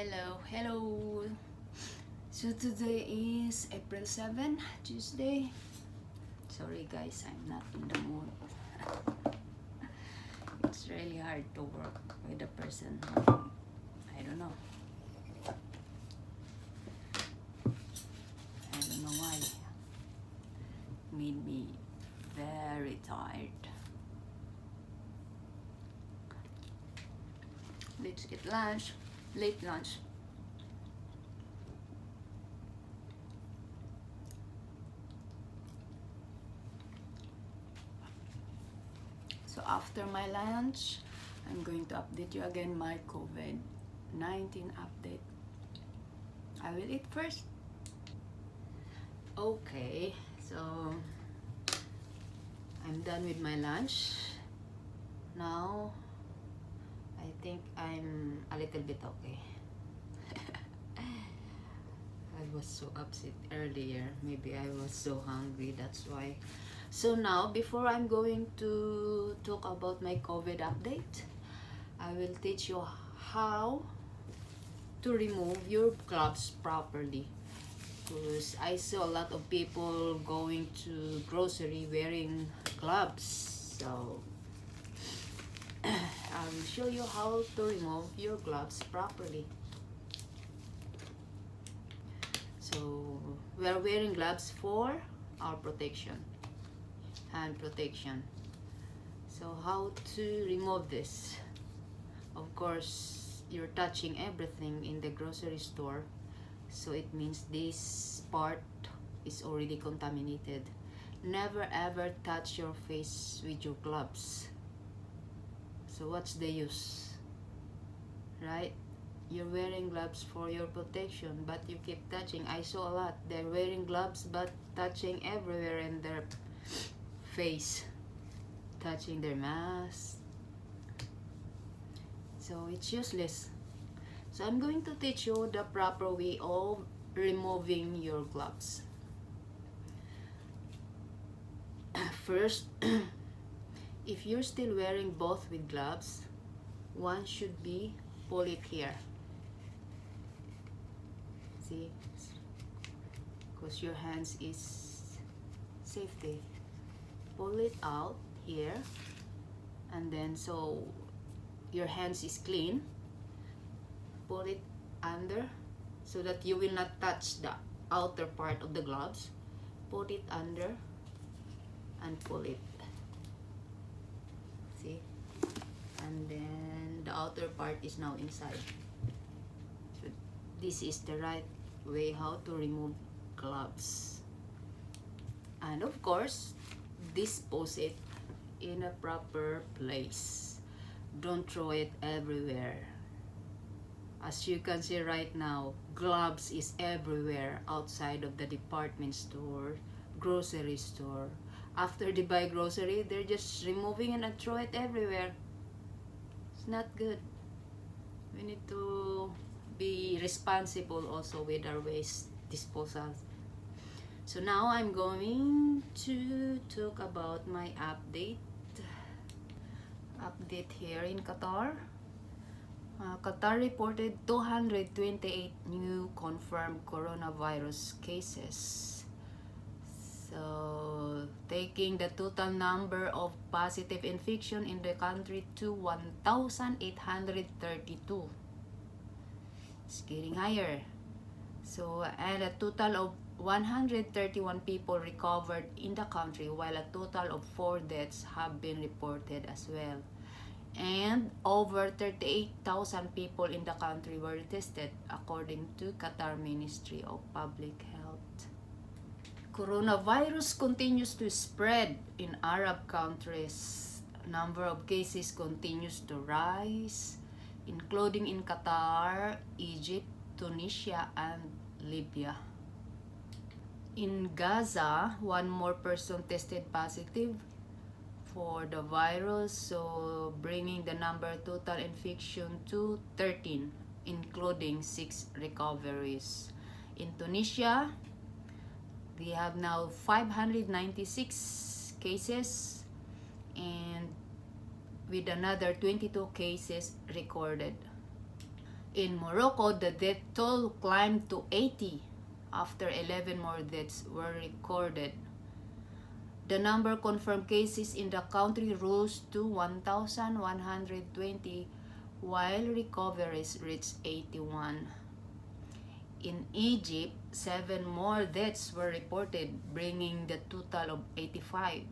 Hello. So today is April 7, Tuesday. Sorry guys, I'm not in the mood. It's really hard to work with a person. I don't know. I don't know why. Made me very tired. Let's get lunch. Late lunch. So after my lunch, I'm going to update you again my COVID-19 update. I will eat first. Okay, so I'm done with my lunch. Now, I think I'm a little bit okay. I was so upset earlier. Maybe I was so hungry, that's why. So now, before I'm going to talk about my COVID update, I will teach you how to remove your gloves properly. Because I saw a lot of people going to grocery wearing gloves. So I will show you how to remove your gloves properly. So we are wearing gloves for our protection, hand protection. So how to remove this? Of course, you're touching everything in the grocery store, so it means this part is already contaminated. Never ever touch your face with your gloves. So what's the use, right? You're wearing gloves for your protection, but you keep touching. I saw a lot. They're wearing gloves but touching everywhere in their face, touching their mask. So it's useless. So I'm going to teach you the proper way of removing your gloves. First, if you're still wearing both with gloves, one should be pull it here. See? Because your hands is safety. Pull it out here, and then so your hands is clean. Pull it under so that you will not touch the outer part of the gloves. Put it under and pull it. See? And then the outer part is now inside. So this is the right way how to remove gloves. And of course, dispose it in a proper place. Don't throw it everywhere. As you can see right now, gloves is everywhere outside of the department store, grocery store. After they buy grocery, they're just removing it and throw it everywhere. It's not good. We need to be responsible also with our waste disposal. So now I'm going to talk about my update here in Qatar. Qatar reported 228 new confirmed coronavirus cases. So, taking the total number of positive infection in the country to 1,832. It's getting higher. So, and a total of 131 people recovered in the country, while a total of 4 deaths have been reported as well. And over 38,000 people in the country were tested, according to Qatar Ministry of Public Health. Coronavirus continues to spread in Arab countries. Number of cases continues to rise, including in Qatar, Egypt, Tunisia, and Libya. In Gaza, one more person tested positive for the virus, so bringing the total infection to 13, including 6 recoveries. In Tunisia, they have now 596 cases, and with another 22 cases recorded. In Morocco, the death toll climbed to 80 after 11 more deaths were recorded. The number of confirmed cases in the country rose to 1,120, while recoveries reached 81. In Egypt, 7 more deaths were reported, bringing the total of 85.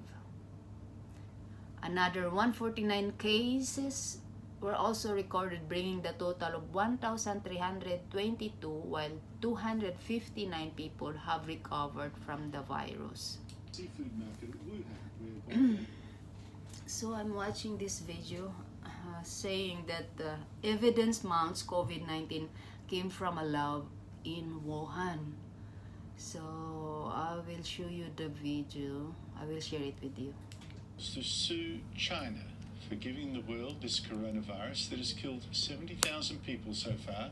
Another 149 cases were also recorded, bringing the total of 1,322, while 259 people have recovered from the virus. Seafood market at Wuhan. So I'm watching this video saying that the evidence mounts COVID-19 came from a lab in Wuhan. So I will show you the video. I will share it with you. To sue China for giving the world this coronavirus that has killed 70,000 people so far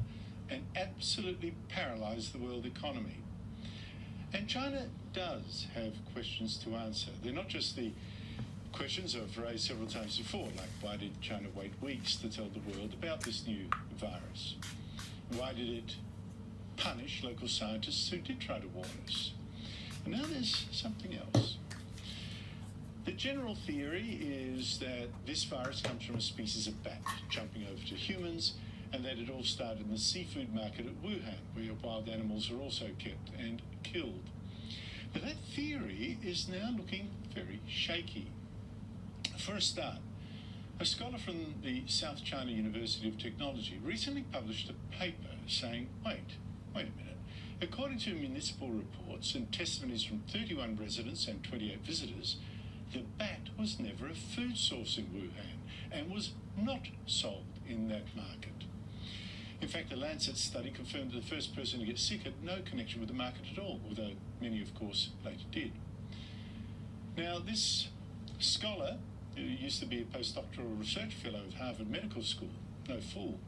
and absolutely paralyzed the world economy. And China does have questions to answer. They're not just the questions I've raised several times before, like why did China wait weeks to tell the world about this new virus? Why did it punish local scientists who did try to warn us? And now there's something else. The general theory is that this virus comes from a species of bat jumping over to humans, and that it all started in the seafood market at Wuhan, where wild animals are also kept and killed. But that theory is now looking very shaky. For a start, a scholar from the South China University of Technology recently published a paper saying, wait a minute. According to municipal reports and testimonies from 31 residents and 28 visitors, the bat was never a food source in Wuhan and was not sold in that market. In fact, the Lancet study confirmed that the first person to get sick had no connection with the market at all, although many, of course, later did. Now, this scholar, who used to be a postdoctoral research fellow at Harvard Medical School, no fool,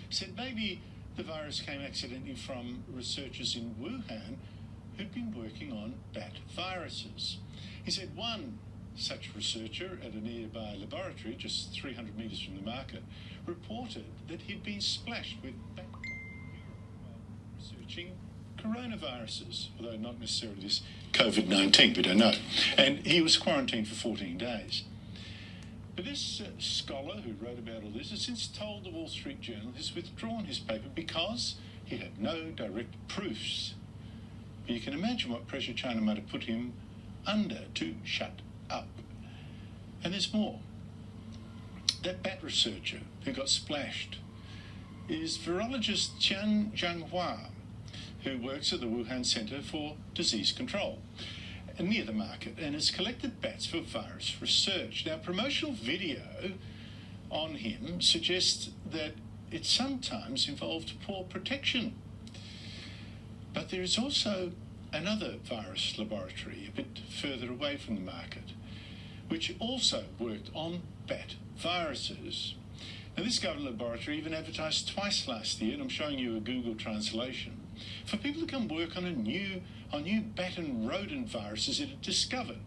said maybe the virus came accidentally from researchers in Wuhan who'd been working on bat viruses. He said one such researcher at a nearby laboratory, just 300 meters from the market, reported that he'd been splashed with bacteria while researching coronaviruses, although not necessarily this COVID-19, we don't know. And he was quarantined for 14 days. But this scholar who wrote about all this has since told the Wall Street Journal he's withdrawn his paper because he had no direct proofs. But you can imagine what pressure China might have put him under to shut up. And there's more. That bat researcher who got splashed is virologist Qian Zhanghua, who works at the Wuhan Center for Disease Control near the market and has collected bats for virus research. Now, promotional video on him suggests that it sometimes involved poor protection. But there is also another virus laboratory a bit further away from the market, which also worked on bat viruses. Now, this government laboratory even advertised twice last year, and I'm showing you a Google translation, for people to come work on new bat and rodent viruses it had discovered,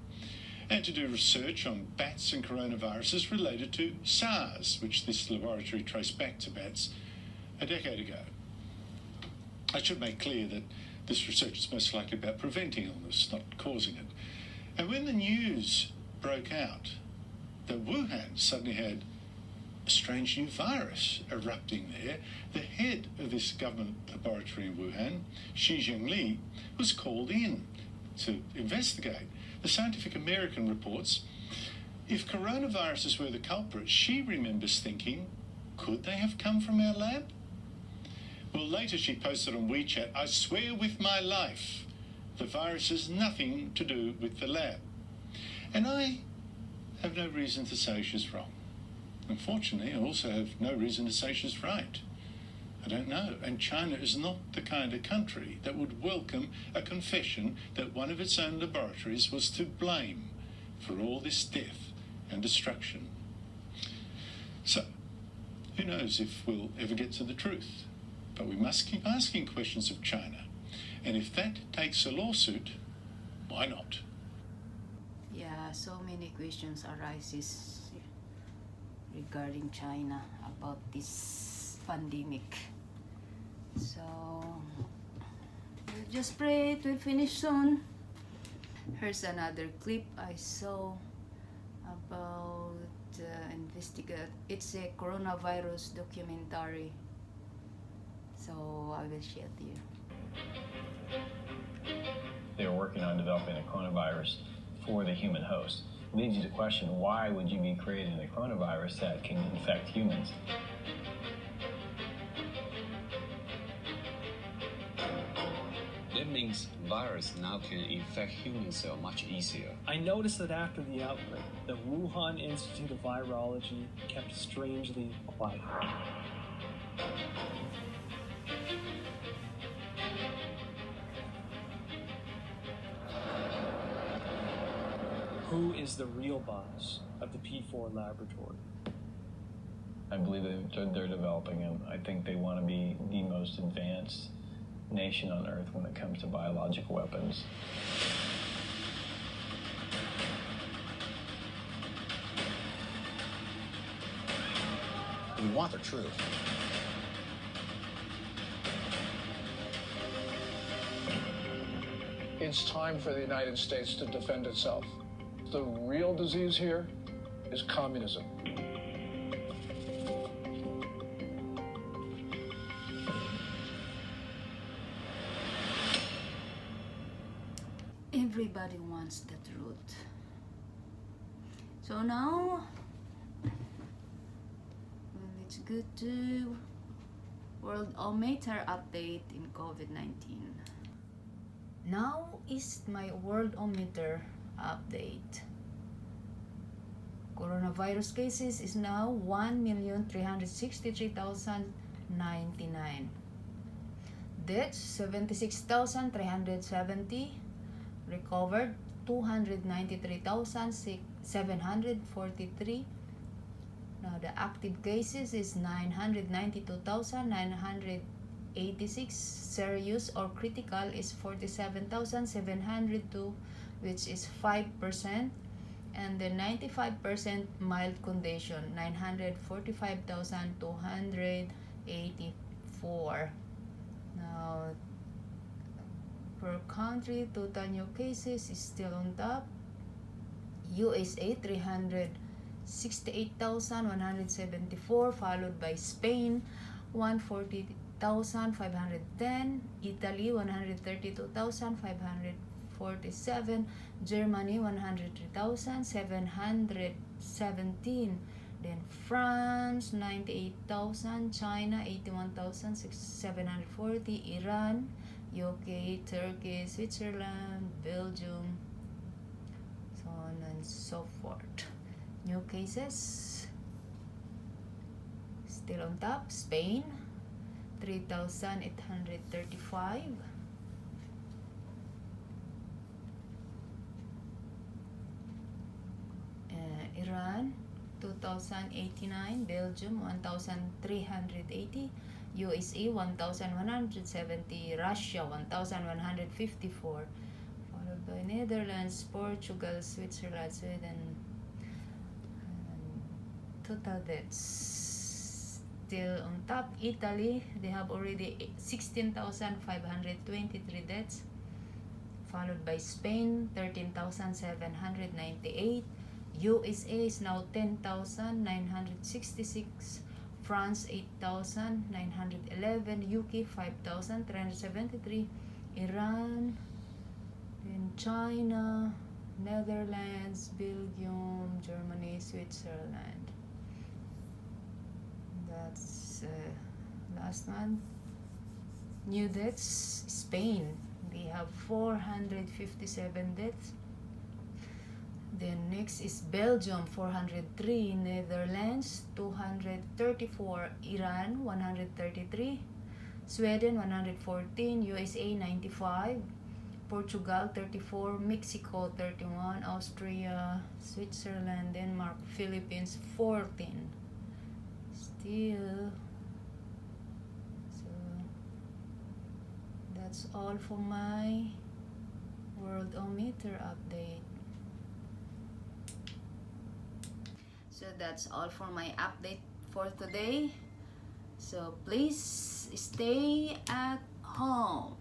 and to do research on bats and coronaviruses related to SARS, which this laboratory traced back to bats a decade ago. I should make clear that this research is most likely about preventing illness, not causing it. And when the news broke out that Wuhan suddenly had a strange new virus erupting there, the head of this government laboratory in Wuhan, Xi Zhengli, was called in to investigate. The Scientific American reports, if coronaviruses were the culprit, she remembers thinking, could they have come from our lab? Well, later she posted on WeChat, I swear with my life, the virus has nothing to do with the lab. And I have no reason to say she's wrong. Unfortunately, I also have no reason to say she's right. I don't know. And China is not the kind of country that would welcome a confession that one of its own laboratories was to blame for all this death and destruction. So, who knows if we'll ever get to the truth? But we must keep asking questions of China. And if that takes a lawsuit, why not? Yeah, so many questions arises regarding China about this pandemic. So we'll just pray it will finish soon. Here's another clip I saw about investigate. It's a coronavirus documentary. So I will share it here. They were working on developing a coronavirus for the human host. Leads you to question, why would you be creating a coronavirus that can infect humans? That means virus now can infect human cell much easier. I noticed that after the outbreak, the Wuhan Institute of Virology kept strangely quiet. Who is the real boss of the P4 laboratory? I believe they're developing them. I think they want to be the most advanced nation on Earth when it comes to biological weapons. We want the truth. It's time for the United States to defend itself. The real disease here is communism. Everybody wants the truth. So now, let's go to Worldometer update in COVID-19. Now is my Worldometer update. Coronavirus cases is now 1,363,099. Deaths 76,370. Recovered 293,743. Now the active cases is 992,986. Serious or critical is 47,702, which is 5%. And the 95% mild condition, 945,284. Now, per country, total new cases is still on top. USA 368,174, followed by Spain 140,510, Italy 132,547, Germany 103,717, then France 98,000, China 81,740, Iran, UK, Turkey, Switzerland, Belgium, so on and so forth. New cases still on top. Spain 3,835. Iran 2,089, Belgium 1,380, USA 1,170, Russia 1,154, followed by Netherlands, Portugal, Switzerland, Sweden. Total deaths still on top. Italy, they have already 16,523 deaths, followed by Spain 13,798. USA is now 10,966, France 8,911, UK 5,373, Iran, then China, Netherlands, Belgium, Germany, Switzerland. That's last one. New deaths, Spain, they have 457 deaths. Then next is Belgium 403, Netherlands 234, Iran 133, Sweden 114, USA 95, Portugal 34, Mexico 31, Austria, Switzerland, Denmark, Philippines 14. Still, so that's all for my Worldometer update. So that's all for my update for today. So please stay at home.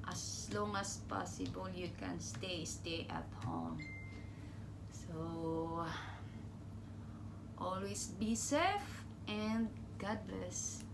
As long as possible you can stay at home. So always be safe and God bless.